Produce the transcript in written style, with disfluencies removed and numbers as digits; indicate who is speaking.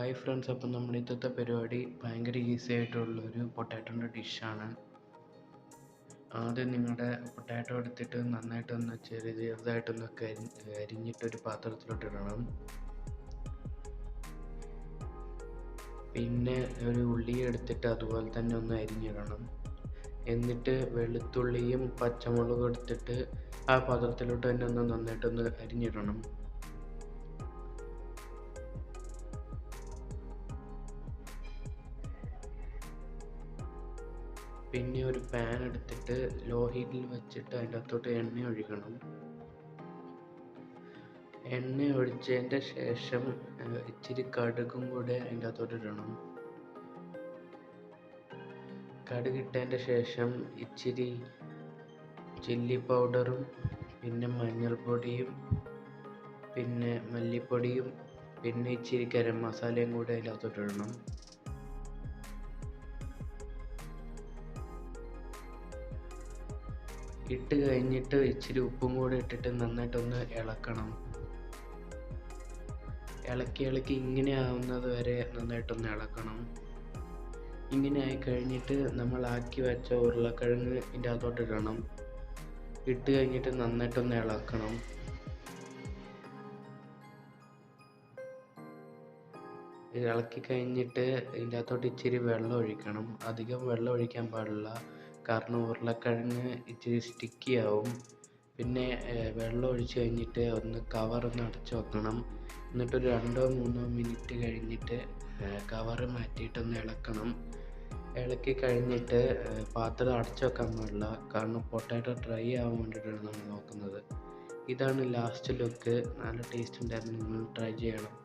Speaker 1: Hi friends, അപ്പം നമ്മുടെ ഇന്നത്തെ പരിപാടി ഭയങ്കര ഈസി ആയിട്ടുള്ളൊരു പൊട്ടാറ്റോൻ്റെ ഡിഷാണ്. ആദ്യം നിങ്ങളുടെ പൊട്ടാറ്റോ എടുത്തിട്ട് നന്നായിട്ടൊന്ന് ചെറുതായിട്ടൊന്നൊക്കെ അരിഞ്ഞിട്ടൊരു പാത്രത്തിലോട്ട് ഇടണം. പിന്നെ ഒരു ഉള്ളി എടുത്തിട്ട് അതുപോലെ തന്നെ ഒന്ന് അരിഞ്ഞിടണം. എന്നിട്ട് വെളുത്തുള്ളിയും പച്ചമുളകും എടുത്തിട്ട് ആ പാത്രത്തിലോട്ട് തന്നെ ഒന്ന് നന്നായിട്ടൊന്ന് അരിഞ്ഞിടണം. പിന്നെ ഒരു പാൻ എടുത്തിട്ട് ലോ ഹീറ്റിൽ വെച്ചിട്ട് അതിൻ്റെ അകത്തോട്ട് എണ്ണ ഒഴിക്കണം. എണ്ണ ഒഴിച്ചതിൻ്റെ ശേഷം ഇച്ചിരി കടുകും കൂടെ അതിൻ്റെ അകത്തോട്ട് ഇടണം. കടുകിട്ടതിൻ്റെ ശേഷം ഇച്ചിരി ചില്ലി പൗഡറും പിന്നെ മഞ്ഞൾപ്പൊടിയും പിന്നെ മല്ലിപ്പൊടിയും പിന്നെ ഇച്ചിരി ഗരം മസാലയും കൂടെ അതിൻ്റെ അകത്തോട്ട് ഇടണം. ഇട്ട് കഴിഞ്ഞിട്ട് ഇച്ചിരി ഉപ്പും കൂടെ ഇട്ടിട്ട് നന്നായിട്ടൊന്ന് ഇളക്കണം. ഇളക്കി ഇങ്ങനെ ആവുന്നത് വരെ നന്നായിട്ടൊന്ന് ഇളക്കണം. ഇങ്ങനെ ആയി കഴിഞ്ഞിട്ട് നമ്മൾ ആക്കി വെച്ച ഉരുളക്കിഴങ്ങ് ഇതിൻ്റെ അകത്തോട്ട് ഇടണം. ഇട്ട് കഴിഞ്ഞിട്ട് നന്നായിട്ടൊന്ന് ഇളക്കണം. ഇളക്കി കഴിഞ്ഞിട്ട് ഇതിൻ്റെ അകത്തോട്ട് ഇച്ചിരി വെള്ളം ഒഴിക്കണം. അധികം വെള്ളം ഒഴിക്കാൻ പാടില്ല, കാരണം ഉരുളക്കിഴങ്ങ് ഇച്ചിരി സ്റ്റിക്കി ആവും. പിന്നെ വെള്ളം ഒഴിച്ച് കഴിഞ്ഞിട്ട് ഒന്ന് കവറൊന്ന് അടച്ചു വെക്കണം. എന്നിട്ടൊരു 2-3 മിനിറ്റ് കഴിഞ്ഞിട്ട് കവറ് മാറ്റിയിട്ടൊന്ന് ഇളക്കണം. ഇളക്കി കഴിഞ്ഞിട്ട് പാത്രം അടച്ചു വെക്കാൻ പാടില്ല, കാരണം പൊട്ടാറ്റോ ഡ്രൈ ആവാൻ വേണ്ടിയിട്ടാണ് നമ്മൾ നോക്കുന്നത്. ഇതാണ് ലാസ്റ്റ് ലുക്ക്. നല്ല ടേസ്റ്റ് ഉണ്ടായിരുന്നു, നിങ്ങൾ ട്രൈ ചെയ്യണം.